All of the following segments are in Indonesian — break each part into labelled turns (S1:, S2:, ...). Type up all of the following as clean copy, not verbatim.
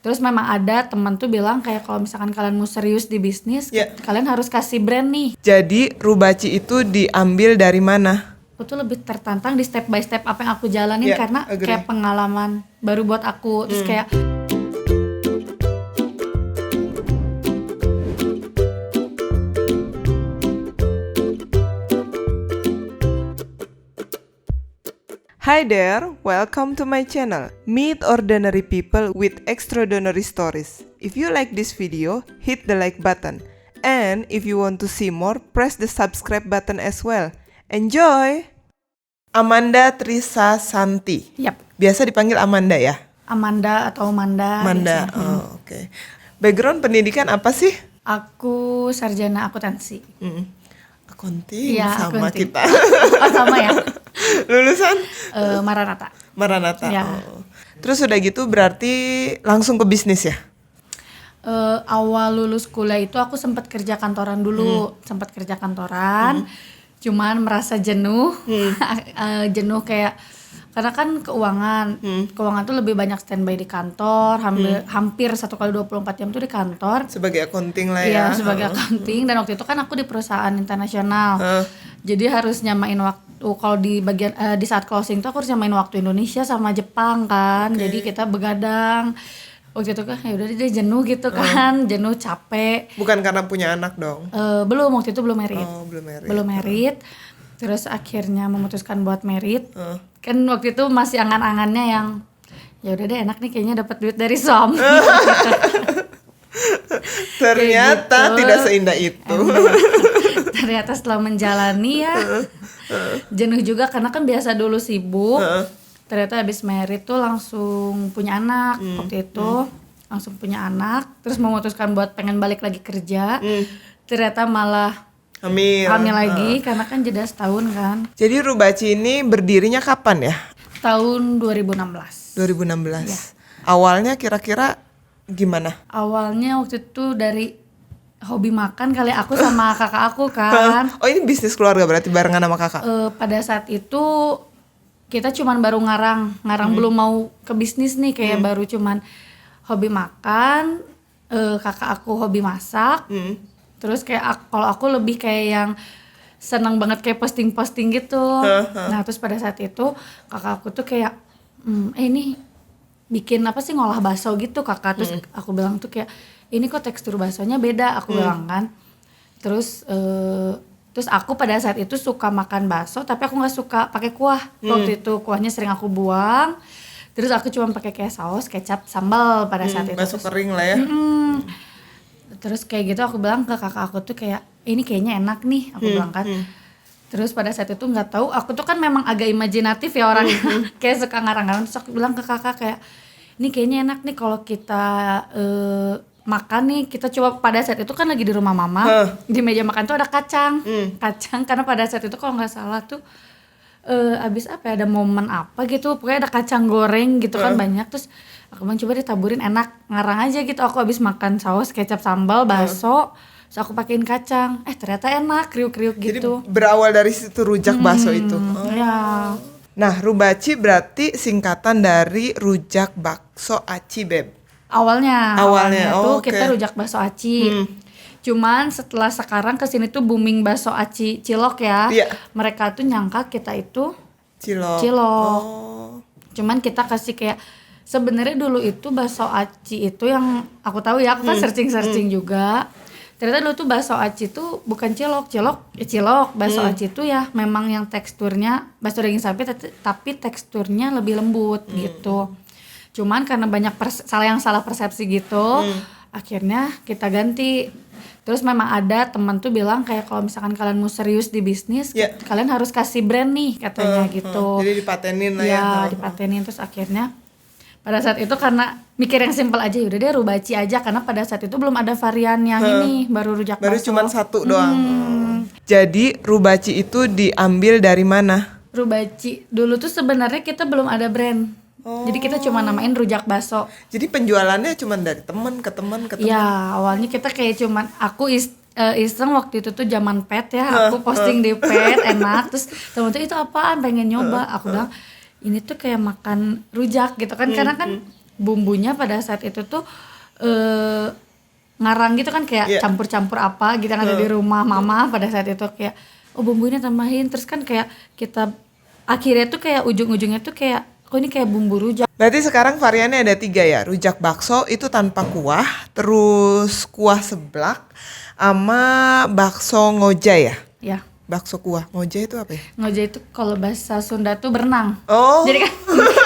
S1: Terus memang ada teman tuh bilang kayak kalau misalkan kalian mau serius di bisnis, kalian harus kasih brand nih.
S2: Jadi Rubaci itu diambil dari mana?
S1: Aku tuh lebih tertantang di step by step apa yang aku jalanin karena kayak pengalaman baru buat aku. Terus kayak
S2: Hi there, welcome to my channel. Meet ordinary people with extraordinary stories. If you like this video, hit the like button. And if you want to see more, press the subscribe button as well. Enjoy! Amanda Trisa Santi.
S1: Yap.
S2: Biasa dipanggil Amanda ya?
S1: Amanda atau Manda.
S2: Manda, oke. Background pendidikan apa sih?
S1: Aku sarjana akuntansi.
S2: Akunting,
S1: Iya,
S2: sama
S1: akunting.
S2: kita.
S1: Oh sama ya?
S2: Lulusan?
S1: Maranatha.
S2: Maranatha.
S1: Ya.
S2: Terus udah gitu berarti langsung ke bisnis ya?
S1: Awal lulus kuliah itu aku sempat kerja kantoran dulu, cuman merasa jenuh, jenuh kayak karena kan keuangan tuh lebih banyak standby di kantor, hampir 1 kali 24 jam tuh di kantor.
S2: Sebagai accounting lah ya.
S1: Iya, sebagai accounting, dan waktu itu kan aku di perusahaan internasional. Jadi harus nyamain waktu kalau di bagian di saat closing tuh aku harus nyamain waktu Indonesia sama Jepang kan. Jadi kita begadang. Waktu itu kan ya udah dia jenuh gitu kan, jenuh, capek.
S2: Bukan karena punya anak dong?
S1: Belum, waktu itu belum married.
S2: Oh,
S1: belum married. Terus akhirnya memutuskan buat married. Kan waktu itu masih angan-angannya yang ya udah deh enak nih kayaknya dapat duit dari suami.
S2: Ternyata
S1: gitu.
S2: Tidak seindah itu.
S1: Ternyata setelah menjalani ya jenuh juga karena kan biasa dulu sibuk. Ternyata habis married tuh langsung punya anak. Waktu itu langsung punya anak, terus memutuskan buat pengen balik lagi kerja. Ternyata malah hamil lagi karena kan jeda setahun kan.
S2: Jadi Rubaci ini berdirinya kapan ya?
S1: Tahun 2016.
S2: 2016.
S1: Ya.
S2: Awalnya kira-kira gimana?
S1: Awalnya waktu itu dari hobi makan kali aku sama kakak aku kan.
S2: Oh, ini bisnis keluarga berarti barengan sama kakak?
S1: Pada saat itu kita cuman baru ngarang belum mau ke bisnis nih, kayak baru cuman hobi makan, kakak aku hobi masak. Terus kayak kalau aku lebih kayak yang seneng banget kayak posting-posting gitu. Nah terus pada saat itu kakak aku tuh kayak ini bikin apa sih, ngolah bakso gitu kakak. Terus aku bilang tuh kayak ini kok tekstur baksonya beda, aku bilang kan. Terus aku pada saat itu suka makan bakso tapi aku nggak suka pakai kuah. Waktu itu kuahnya sering aku buang. Terus aku cuma pakai kayak saus, kecap, sambal pada saat itu.
S2: Bakso kering lah ya.
S1: Terus kayak gitu aku bilang ke kakak aku tuh kayak ini kayaknya enak nih, aku bilang kan. Terus pada saat itu nggak tahu, aku tuh kan memang agak imajinatif ya orang, kayak suka ngarang-ngarang. Terus aku bilang ke kakak kayak ini kayaknya enak nih kalau kita makan nih, kita coba. Pada saat itu kan lagi di rumah mama, di meja makan tuh ada kacang, karena pada saat itu kalau nggak salah tuh abis apa ya, ada momen apa gitu, pokoknya ada kacang goreng gitu kan banyak. Terus aku bilang coba ditaburin, enak, ngarang aja gitu. Aku abis makan saus, kecap, sambal, bakso, terus aku pakein kacang, ternyata enak, kriuk-kriuk gitu.
S2: Jadi berawal dari situ rujak bakso itu.
S1: Ya.
S2: Nah, Rubaci berarti singkatan dari rujak bakso aci, Beb.
S1: Awalnya tuh
S2: okay.
S1: kita rujak bakso aci. Cuman setelah sekarang kesini tuh booming bakso aci cilok ya. Mereka tuh nyangka kita itu cilok. Cuman kita kasih kayak sebenarnya dulu itu bakso aci itu yang aku tahu ya, aku kan searching juga. Ternyata dulu tuh bakso aci tuh bukan cilok. Bakso aci tuh ya memang yang teksturnya bakso daging sapi tapi teksturnya lebih lembut gitu. Cuman karena banyak salah persepsi gitu, akhirnya kita ganti. Terus memang ada teman tuh bilang kayak kalau misalkan kalian mau serius di bisnis, kalian harus kasih brand nih katanya gitu.
S2: Jadi dipatenin lah ya.
S1: Ya, dipatenin. Terus akhirnya pada saat itu karena mikir yang simpel aja, yaudah deh Rubaci aja, karena pada saat itu belum ada varian yang ini, baru rujak bakso.
S2: Baru cuma satu doang. Jadi Rubaci itu diambil dari mana?
S1: Rubaci dulu tuh sebenarnya kita belum ada brand. Jadi kita cuma namain rujak bakso.
S2: Jadi penjualannya cuma dari teman ke teman.
S1: Ya, awalnya kita kayak cuman aku iseng waktu itu tuh zaman pet ya, aku posting di pet enak, terus temen tuh itu apaan, pengen nyoba. Aku bilang ini tuh kayak makan rujak gitu kan, karena kan bumbunya pada saat itu tuh ngarang gitu kan, kayak campur-campur apa gitu yang ada di rumah mama pada saat itu, kayak bumbu ini tambahin, terus kan kayak kita akhirnya tuh kayak ujung-ujungnya tuh kayak ini kayak bumbu rujak.
S2: Berarti sekarang variannya ada 3 ya, rujak bakso itu tanpa kuah, terus kuah seblak, sama bakso ngoja ya?
S1: Ya.
S2: Bakso kuah, ngoja itu apa ya?
S1: Ngoja itu kalau bahasa Sunda tuh berenang.
S2: Oh.
S1: Jadi kan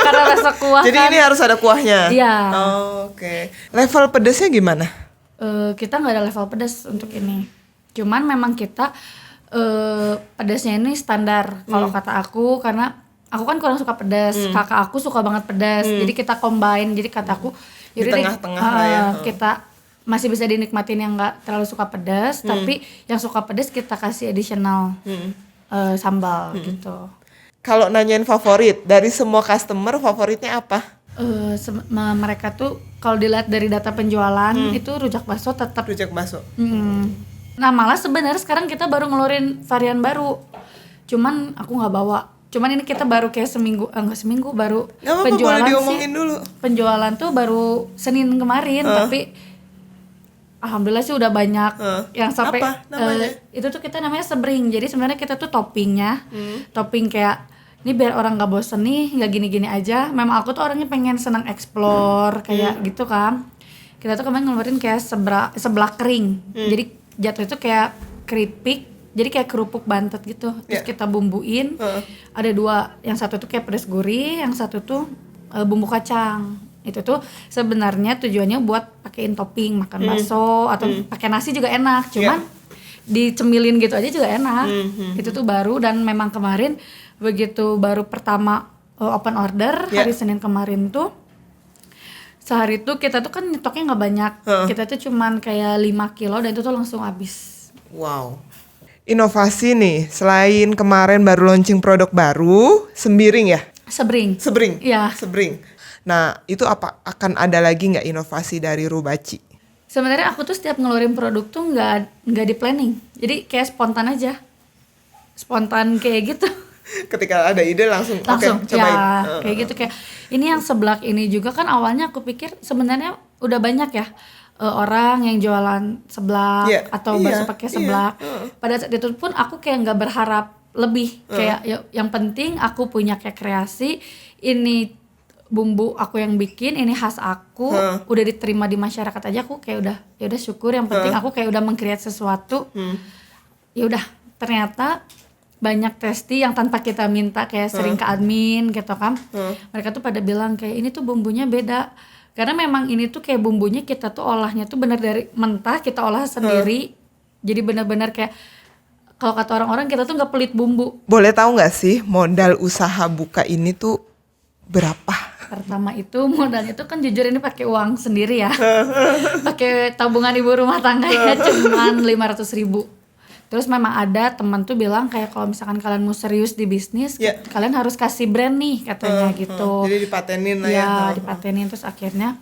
S1: karena bakso kuah.
S2: Jadi kan, ini harus ada kuahnya?
S1: Iya.
S2: Oh, oke. Level pedesnya gimana?
S1: Kita nggak ada level pedas untuk ini. Cuman memang kita pedasnya ini standar kalau kata aku, karena aku kan kurang suka pedas, kakak aku suka banget pedas, jadi kita combine. Jadi kataku
S2: di tengah-tengah lah ya.
S1: Kita masih bisa dinikmatin yang nggak terlalu suka pedas, tapi yang suka pedas kita kasih additional sambal gitu.
S2: Kalau nanyain favorit dari semua customer, favoritnya apa?
S1: Mereka tuh kalau dilihat dari data penjualan itu rujak bakso tetap.
S2: Rujak bakso.
S1: Nah malah sebenarnya sekarang kita baru ngeluarin varian baru, cuman aku nggak bawa. Cuman ini kita baru kayak nggak seminggu baru penjualan sih.
S2: Dulu.
S1: Penjualan tuh baru Senin kemarin, tapi alhamdulillah sih udah banyak yang sampai.
S2: Apa namanya?
S1: Itu tuh kita namanya sebring. Jadi sebenarnya kita tuh toppingnya, topping kayak ini biar orang nggak bosen nih, nggak gini-gini aja. Memang aku tuh orangnya pengen senang explore kayak gitu kan. Kita tuh kemarin ngeluarin kayak seblak kering. Jadi jatuh itu kayak keripik. Jadi kayak kerupuk bantet gitu, terus kita bumbuin. Ada 2, yang satu tuh kayak pedas gurih, yang satu tuh bumbu kacang. Itu tuh sebenarnya tujuannya buat pakein topping, makan bakso atau pakai nasi juga enak. Cuman dicemilin gitu aja juga enak. Itu tuh baru, dan memang kemarin begitu baru pertama open order hari Senin kemarin tuh, sehari tuh kita tuh kan nyetoknya nggak banyak. Kita tuh cuman kayak 5 kilo dan itu tuh langsung habis.
S2: Wow. Inovasi nih, selain kemarin baru launching produk baru, sembiring ya?
S1: Sebring.
S2: Iya. Sebring. Nah, itu apa akan ada lagi nggak inovasi dari Rubaci?
S1: Sebenarnya aku tuh setiap ngeluarin produk tuh nggak di planning, jadi kayak spontan aja, spontan kayak gitu.
S2: Ketika ada ide langsung cobain.
S1: Ya, kayak gitu, kayak ini yang seblak ini juga kan awalnya aku pikir sebenarnya udah banyak ya. Orang yang jualan seblak atau bakso pakai seblak. Pada saat itu pun aku kayak nggak berharap lebih, kayak yang penting aku punya kayak kreasi, ini bumbu aku yang bikin, ini khas aku, udah diterima di masyarakat aja, aku kayak udah syukur. Yang penting aku kayak udah meng-create sesuatu. Ya udah, ternyata banyak testi yang tanpa kita minta, kayak sering ke admin gitu kan. Mereka tuh pada bilang kayak ini tuh bumbunya beda. Karena memang ini tuh kayak bumbunya kita tuh olahnya tuh benar dari mentah, kita olah sendiri. Jadi benar-benar kayak kalau kata orang-orang kita tuh nggak pelit bumbu.
S2: Boleh tahu nggak sih modal usaha buka ini tuh berapa?
S1: Pertama itu modalnya itu kan jujur ini pakai uang sendiri ya. Pakai tabungan ibu rumah tangga ya, cuman 500.000. Terus memang ada teman tuh bilang kayak kalau misalkan kalian mau serius di bisnis, kalian harus kasih brand nih katanya gitu.
S2: Jadi dipatenin lah ya.
S1: Ya, dipatenin. Terus akhirnya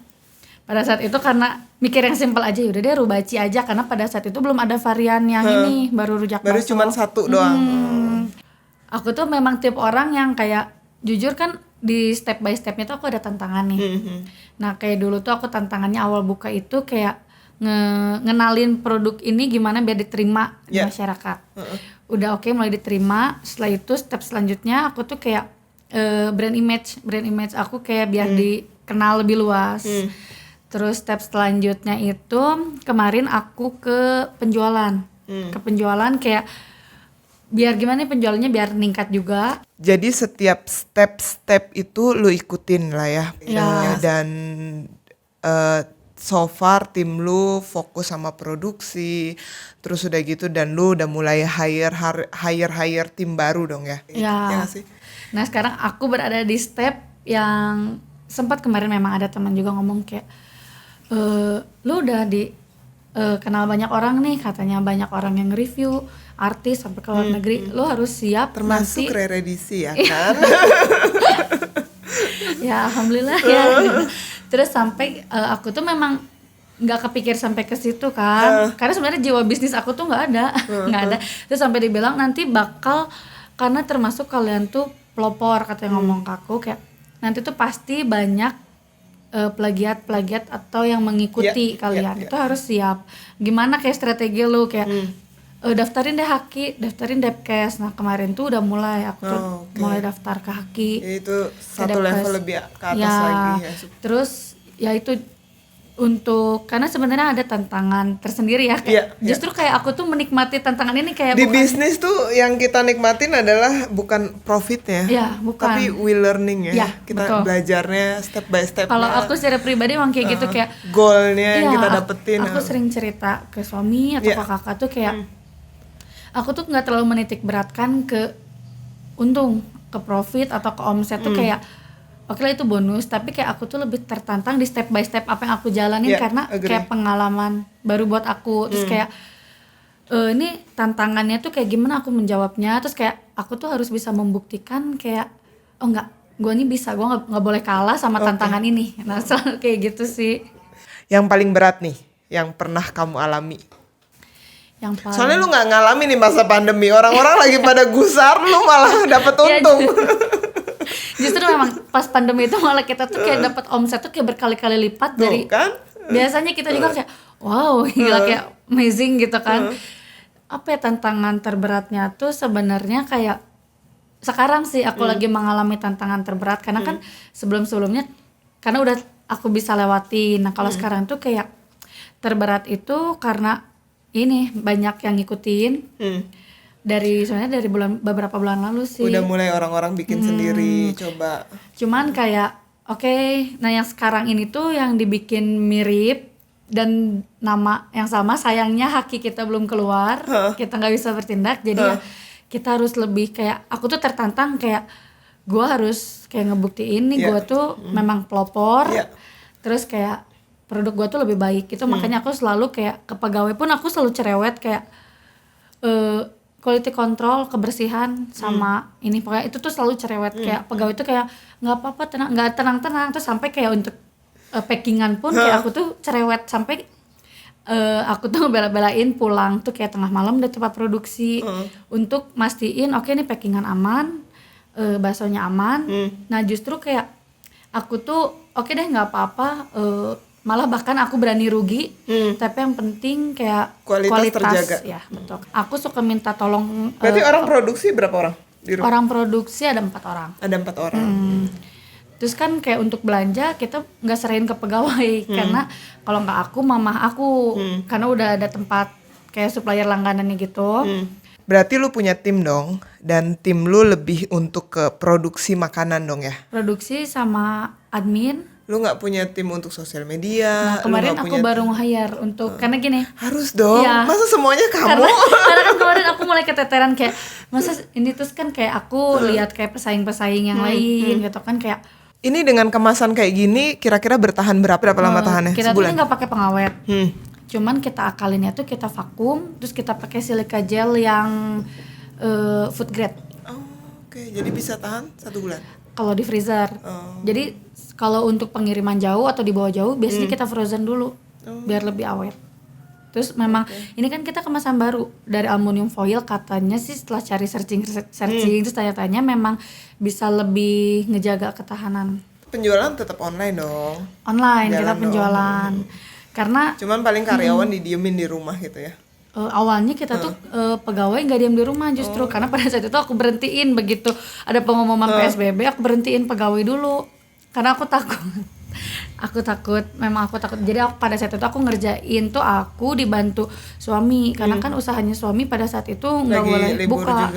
S1: pada saat itu karena mikir yang simpel aja, yaudah deh Rubaci aja, karena pada saat itu belum ada varian yang ini, baru rujak bakso.
S2: Baru cuma 1 doang.
S1: Aku tuh memang tipe orang yang kayak jujur kan di step by stepnya tuh aku ada tantangan nih. Nah kayak dulu tuh aku tantangannya awal buka itu kayak ngenalin produk ini gimana biar diterima di masyarakat. Udah oke, mulai diterima. Setelah itu step selanjutnya aku tuh kayak brand image aku kayak biar dikenal lebih luas. Terus step selanjutnya itu kemarin aku ke penjualan. Ke penjualan kayak biar gimana nih penjualannya biar meningkat juga.
S2: Jadi setiap step itu lu ikutin lah ya. Dan so far tim lu fokus sama produksi, terus udah gitu dan lu udah mulai hire tim baru dong ya?
S1: Ya sih. Nah sekarang aku berada di step yang sempat kemarin memang ada teman juga ngomong kayak lu udah kenal banyak orang nih, katanya banyak orang yang review artis sampai ke luar negeri, lu harus siap
S2: termasuk Rere Disi ya kan?
S1: Ya alhamdulillah ya. Terus sampai aku tuh memang nggak kepikir sampai ke situ kan, karena sebenarnya jiwa bisnis aku tuh nggak ada. Terus sampai dibilang nanti bakal, karena termasuk kalian tuh pelopor katanya ngomong ke aku kayak nanti tuh pasti banyak plagiat atau yang mengikuti kalian itu harus siap. Gimana kayak strategi lu kayak daftarin deh Haki, daftarin Depkes. Nah kemarin tuh udah mulai aku tuh mulai daftar ke Haki.
S2: Itu satu level lebih ke atas lagi ya.
S1: Terus ya itu untuk karena sebenarnya ada tantangan tersendiri ya kayak justru kayak aku tuh menikmati tantangan ini kayak
S2: di bisnis tuh yang kita nikmatin adalah bukan profitnya tapi we learning ya kita betul. Belajarnya step by step.
S1: Kalau aku secara pribadi emang kayak gitu kayak
S2: goalnya yang kita dapetin.
S1: Aku sering cerita ke suami atau ke kakak tuh kayak aku tuh nggak terlalu menitik beratkan ke untung, ke profit atau ke omset tuh kayak oke lah itu bonus, tapi kayak aku tuh lebih tertantang di step by step apa yang aku jalanin karena kayak pengalaman baru buat aku. Terus kayak ini tantangannya tuh kayak gimana aku menjawabnya. Terus kayak aku tuh harus bisa membuktikan kayak oh enggak, gue ini bisa, gue nggak boleh kalah sama tantangan ini. Nah selalu kayak gitu sih.
S2: Yang paling berat nih, yang pernah kamu alami?
S1: Yang paling...
S2: Soalnya lu nggak ngalamin nih masa pandemi, orang-orang lagi pada gusar, lu malah dapet untung.
S1: Justru memang pas pandemi itu malah kita tuh kayak dapat omset tuh kayak berkali-kali lipat dari
S2: kan?
S1: Biasanya kita juga kayak wow gila kayak amazing gitu kan. Apa ya tantangan terberatnya tuh sebenarnya kayak sekarang sih aku lagi mengalami tantangan terberat karena kan sebelum-sebelumnya karena udah aku bisa lewati. Nah kalau sekarang tuh kayak terberat itu karena ini banyak yang ngikutin. Sebenarnya dari beberapa bulan lalu sih.
S2: Udah mulai orang-orang bikin sendiri, coba.
S1: Cuman kayak nah yang sekarang ini tuh yang dibikin mirip dan nama yang sama, sayangnya Haki kita belum keluar, kita nggak bisa bertindak, jadi ya kita harus lebih kayak aku tuh tertantang kayak gue harus kayak ngebuktiin nih gue tuh memang pelopor, terus kayak produk gue tuh lebih baik itu makanya aku selalu kayak ke pegawai pun aku selalu cerewet kayak quality control, kebersihan sama ini pokoknya itu tuh selalu cerewet kayak pegawai tuh kayak nggak apa-apa tenang terus sampai kayak untuk packingan pun kayak aku tuh cerewet sampai aku tuh bela-belain pulang tuh kayak tengah malam udah tempat produksi untuk mastiin oke nih packingan aman, baksonya aman. Nah justru kayak aku tuh oke deh nggak apa-apa. Malah bahkan aku berani rugi, tapi yang penting kayak kualitas
S2: terjaga.
S1: Ya betul. Aku suka minta tolong.
S2: Berarti orang produksi berapa orang di rumah?
S1: Orang produksi ada 4 orang.
S2: Ada 4 orang.
S1: Terus kan kayak untuk belanja kita nggak serahin ke pegawai karena kalau nggak aku mamah aku karena udah ada tempat kayak supplier langganannya gitu.
S2: Berarti lu punya tim dong dan tim lu lebih untuk ke produksi makanan dong ya?
S1: Produksi sama admin.
S2: Lu nggak punya tim untuk sosial media?
S1: Nah kemarin aku baru nge-hire untuk karena gini.
S2: Harus dong. Ya, masa semuanya kamu?
S1: Karena kan kemarin aku mulai keteteran kayak masa ini terus kan kayak aku lihat kayak pesaing-pesaing yang lain gitu kan kayak.
S2: Ini dengan kemasan kayak gini kira-kira bertahan berapa lama tahannya?
S1: Kita
S2: sebulan?
S1: tuh nggak pakai pengawet. Cuman kita akalinnya tuh kita vakum terus kita pakai silika gel yang food grade.
S2: Oke. Jadi bisa tahan 1 bulan?
S1: Kalau di freezer. Jadi kalau untuk pengiriman jauh atau dibawa jauh biasanya kita frozen dulu biar lebih awet. Terus memang ini kan kita kemasan baru dari aluminium foil katanya sih setelah cari searching terus tanya-tanya memang bisa lebih ngejaga ketahanan.
S2: Penjualan tetap online dong.
S1: Online kita penjualan. Karena
S2: cuman paling karyawan didiemin di rumah gitu ya.
S1: Awalnya kita tuh pegawai nggak diam di rumah justru karena pada saat itu aku berhentiin begitu ada pengumuman PSBB aku berhentiin pegawai dulu karena aku takut jadi aku pada saat itu aku ngerjain tuh aku dibantu suami karena kan usahanya suami pada saat itu nggak boleh buka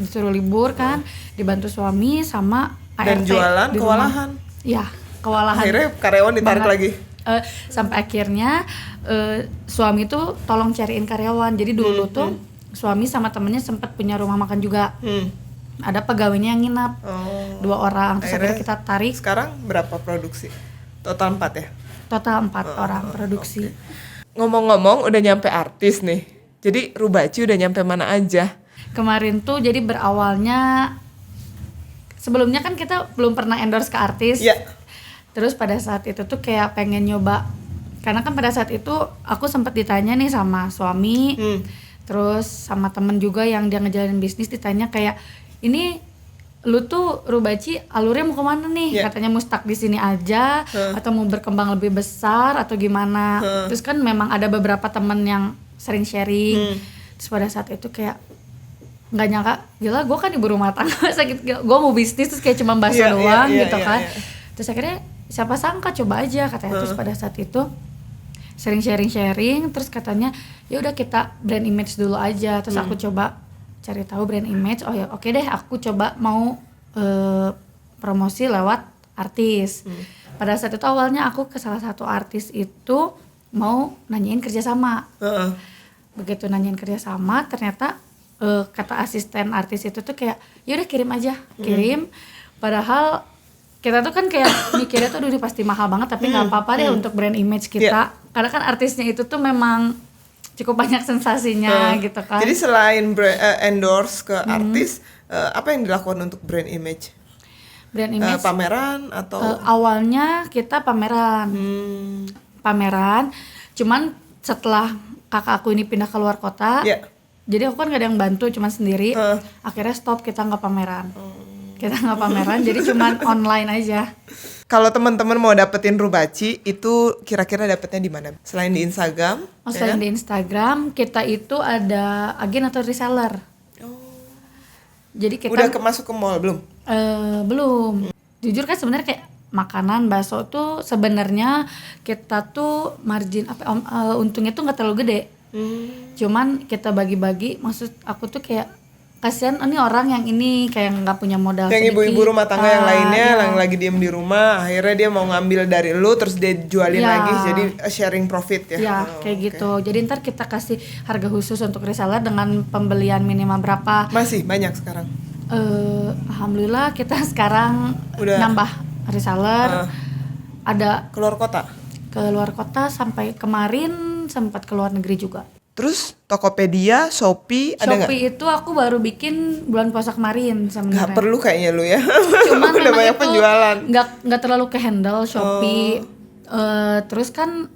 S1: disuruh libur kan dibantu suami sama ART
S2: dan jualan kewalahan
S1: ya kewalahan
S2: akhirnya karyawan ditarik lagi
S1: sampai akhirnya suami tuh tolong cariin karyawan jadi dulu tuh suami sama temennya sempat punya rumah makan juga ada pegawainya yang nginap 2 orang terus akhirnya kita tarik.
S2: Sekarang berapa produksi? Total 4 ya?
S1: Total 4 orang produksi.
S2: Ngomong-ngomong udah nyampe artis nih. Jadi Rubaci udah nyampe mana aja?
S1: Kemarin tuh jadi berawalnya sebelumnya kan kita belum pernah endorse ke artis.
S2: Iya.
S1: Terus pada saat itu tuh kayak pengen nyoba. Karena kan pada saat itu aku sempat ditanya nih sama suami. Terus sama temen juga yang dia ngejalanin bisnis ditanya kayak ini lu tuh Rubaci alurnya mau kemana nih? Katanya mau stuck di sini aja atau mau berkembang lebih besar atau gimana? Terus kan memang ada beberapa temen yang sering sharing. Terus pada saat itu kayak nggak nyangka, gila gue kan ibu rumah tangga sakit, gue mau bisnis terus kayak cuma bakso doang gitu kan. Terus akhirnya siapa sangka coba aja katanya. Terus pada saat itu sering sharing terus katanya ya udah kita brand image dulu aja. Terus aku coba cari tahu brand image, oh ya oke deh aku coba mau promosi lewat artis. Pada saat itu awalnya aku ke salah satu artis itu mau nanyain kerjasama. Begitu nanyain kerjasama ternyata kata asisten artis itu tuh kayak ya udah kirim aja, kirim. Padahal kita tuh kan kayak mikirnya tuh udah pasti mahal banget, tapi nggak apa-apa deh untuk brand image kita. Karena kan artisnya itu tuh memang cukup banyak sensasinya gitu kan.
S2: Jadi selain endorse ke artis, apa yang dilakukan untuk brand image?
S1: Brand image
S2: pameran atau
S1: awalnya kita pameran. Pameran. Cuman setelah kakak aku ini pindah ke luar kota, jadi aku kan gak ada yang bantu, cuman sendiri. Akhirnya stop, kita nggak pameran. Kita nggak pameran, jadi cuman online aja.
S2: Kalau teman-teman mau dapetin Rubaci, itu kira-kira dapetnya di mana? Selain di Instagram?
S1: Selain di Instagram, kita itu ada agen atau reseller. Jadi kita
S2: udah masuk ke mall belum?
S1: Belum. Jujur kan sebenarnya kayak makanan bakso tuh sebenarnya kita tuh margin untungnya tuh nggak terlalu gede. Cuman kita bagi-bagi, maksud aku tuh kayak kasihan ini orang yang ini kayak nggak punya modal
S2: yang
S1: sedikit.
S2: Ibu-ibu rumah tangga yang lainnya yang lagi diem di rumah, akhirnya dia mau ngambil dari lu terus dia jualin lagi, jadi sharing profit ya.
S1: Kayak gitu. Jadi ntar kita kasih harga khusus untuk reseller dengan pembelian minimal berapa.
S2: Masih banyak sekarang?
S1: Alhamdulillah kita sekarang udah nambah reseller. Ada
S2: keluar kota?
S1: Keluar kota, sampai kemarin sempat ke luar negeri juga.
S2: Terus Tokopedia, Shopee, ada nggak?
S1: Shopee itu aku baru bikin bulan puasa kemarin sebenarnya.
S2: Nggak perlu kayaknya lu ya.
S1: Cuman
S2: udah banyak penjualan.
S1: Nggak terlalu ke handle Shopee. Terus kan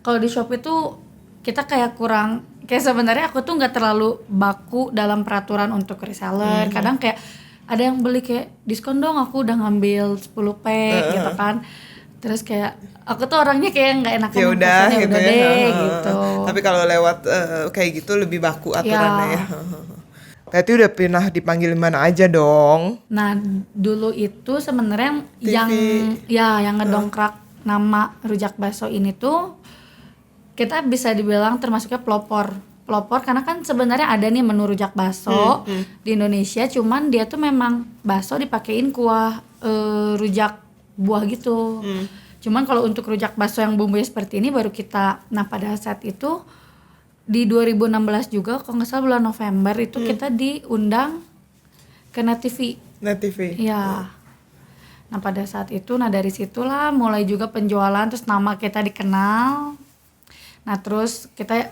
S1: kalau di Shopee tuh kita kayak kurang, kayak sebenarnya aku tuh nggak terlalu baku dalam peraturan untuk reseller. Kadang kayak ada yang beli kayak diskon dong, aku udah ngambil 10 pack gitu kan. Terus kayak aku tuh orangnya kayak nggak enakan,
S2: ya udah gitu
S1: deh
S2: ya.
S1: Gitu.
S2: Tapi kalau lewat kayak gitu lebih baku aturannya ya. Berarti udah pernah dipanggil mana aja dong?
S1: Nah dulu itu sebenarnya yang ngedongkrak nama Rujak Bakso ini tuh kita bisa dibilang termasuknya pelopor karena kan sebenarnya ada nih menu rujak bakso di Indonesia, cuman dia tuh memang bakso dipakein kuah rujak buah gitu. Cuman kalau untuk rujak bakso yang bumbunya seperti ini baru kita. Nah pada saat itu di 2016 juga kalau nggak salah bulan November itu kita diundang ke Net TV.
S2: Net TV.
S1: Iya. Nah pada saat itu, nah dari situlah mulai juga penjualan, terus nama kita dikenal. Nah terus kita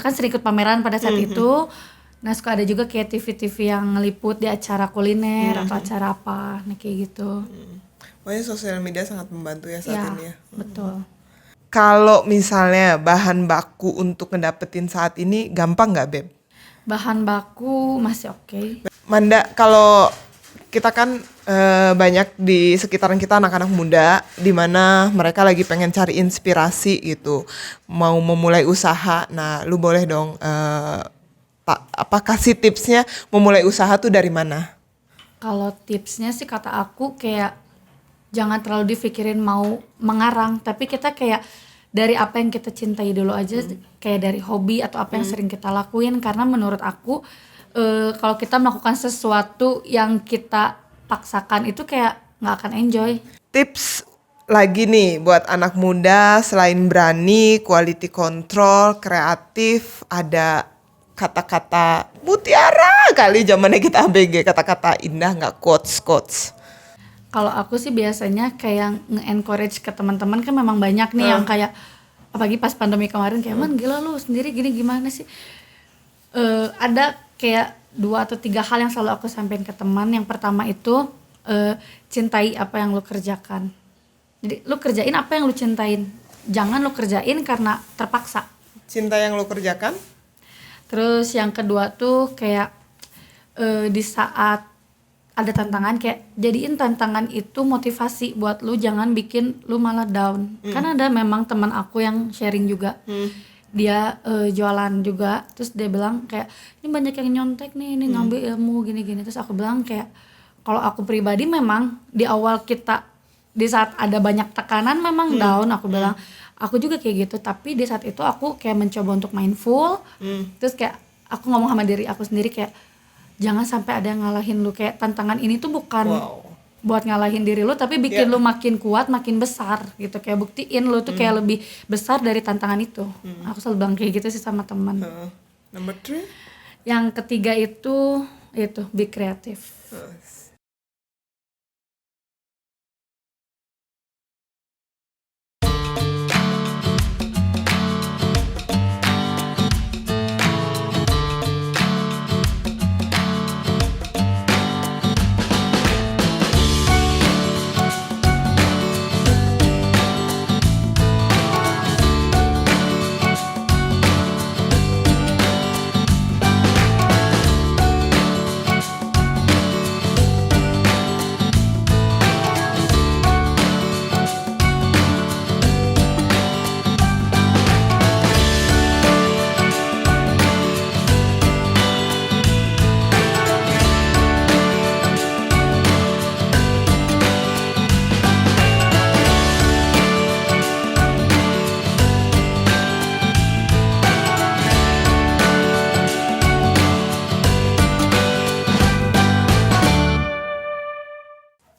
S1: kan sering ikut pameran pada saat itu. Nah suka ada juga kayak TV-TV yang ngeliput di acara kuliner atau acara apa, nah kayak gitu.
S2: Pokoknya sosial media sangat membantu ya saat ini ya.
S1: Betul.
S2: Kalau misalnya bahan baku untuk ngedapetin saat ini gampang nggak, Beb?
S1: Bahan baku masih oke.
S2: Manda, kalau kita kan banyak di sekitaran kita anak-anak muda di mana mereka lagi pengen cari inspirasi gitu, mau memulai usaha. Nah, lu boleh dong kasih tipsnya memulai usaha tuh dari mana?
S1: Kalau tipsnya sih kata aku kayak jangan terlalu dipikirin mau mengarang, tapi kita kayak dari apa yang kita cintai dulu aja, kayak dari hobi atau apa yang sering kita lakuin. Karena menurut aku kalau kita melakukan sesuatu yang kita paksakan itu kayak nggak akan enjoy.
S2: Tips lagi nih buat anak muda, selain berani, quality control, kreatif, ada kata-kata mutiara kali zamannya kita ABG, kata-kata indah nggak, quotes.
S1: Kalau aku sih biasanya kayak nge-encourage ke teman-teman, kan memang banyak nih yang kayak apalagi pas pandemi kemarin kayak man gila lu sendiri gini gimana sih. Ada kayak 2 atau 3 hal yang selalu aku sampaikan ke teman. Yang pertama itu cintai apa yang lu kerjakan. Jadi lu kerjain apa yang lu cintain. Jangan lu kerjain karena terpaksa.
S2: Cinta yang lu kerjakan.
S1: Terus yang kedua tuh kayak di saat ada tantangan, kayak jadiin tantangan itu motivasi buat lu, jangan bikin lu malah down. Kan ada memang teman aku yang sharing juga, dia jualan juga, terus dia bilang kayak ini banyak yang nyontek nih, ini ngambil ilmu gini-gini. Terus aku bilang kayak kalau aku pribadi memang di awal kita, di saat ada banyak tekanan memang down, aku bilang aku juga kayak gitu, tapi di saat itu aku kayak mencoba untuk mindful. Terus kayak aku ngomong sama diri aku sendiri kayak jangan sampai ada yang ngalahin lu, kayak tantangan ini tuh bukan buat ngalahin diri lu, tapi bikin lu makin kuat, makin besar gitu, kayak buktiin lu tuh kayak lebih besar dari tantangan itu. Aku selalu bilang kayak gitu sih sama teman.
S2: Number 3?
S1: Yang ketiga itu be kreatif.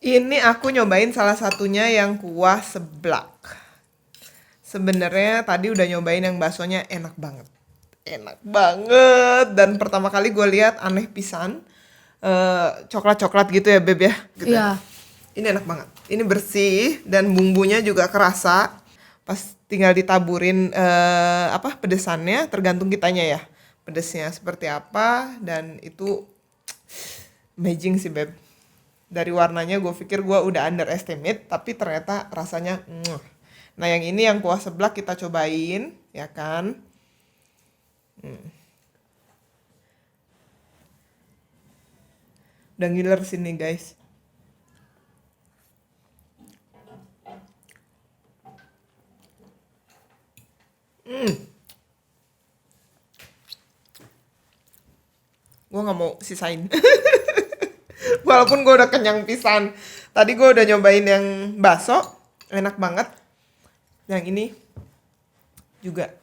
S2: Ini aku nyobain salah satunya yang kuah seblak. Sebenarnya tadi udah nyobain yang baksonya, enak banget. Enak banget. Dan pertama kali gue lihat aneh pisan. Coklat-coklat gitu ya Beb ya? Gitu.
S1: Iya.
S2: Ini enak banget. Ini bersih dan bumbunya juga kerasa. Pas tinggal ditaburin pedesannya, tergantung kitanya ya. Pedesnya seperti apa, dan itu amazing sih Beb. Dari warnanya gue pikir gue udah underestimate, tapi ternyata rasanya Nah yang ini yang kuah seblak kita cobain, ya kan. Udah ngiler sini guys. Gue gak mau sisain. Walaupun gue udah kenyang pisan. Tadi gue udah nyobain yang bakso, enak banget. Yang ini juga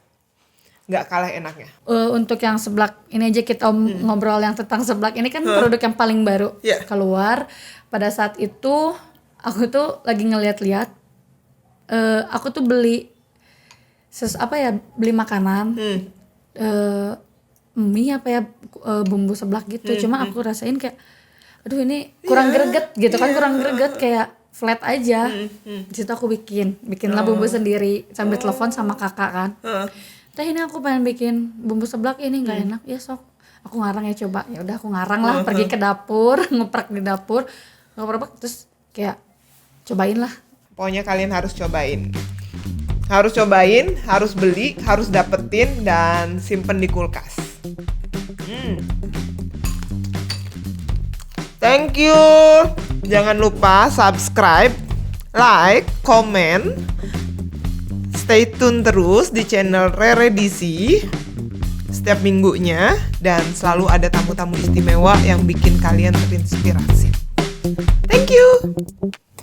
S2: nggak kalah enaknya.
S1: Untuk yang seblak ini aja kita ngobrol yang tentang seblak ini kan produk yang paling baru keluar. Pada saat itu aku tuh lagi ngeliat-liat, aku tuh beli beli makanan, mie bumbu seblak gitu. Cuma aku rasain kayak aduh ini kurang greget gitu kan, kurang greget, kayak flat aja. Di situ aku bikinlah bumbu sendiri sambil telepon sama kakak kan. Teh ini aku pengen bikin bumbu seblak ini nggak enak, ya sok aku ngarang ya, coba. Ya udah aku ngarang lah, pergi ke dapur, ngeprak di dapur, terus kayak cobain lah.
S2: Pokoknya kalian harus cobain. Harus cobain, harus beli, harus dapetin, dan simpen di kulkas. Thank you. Jangan lupa subscribe, like, comment. Stay tune terus di channel Rere DC setiap minggunya, dan selalu ada tamu-tamu istimewa yang bikin kalian terinspirasi. Thank you.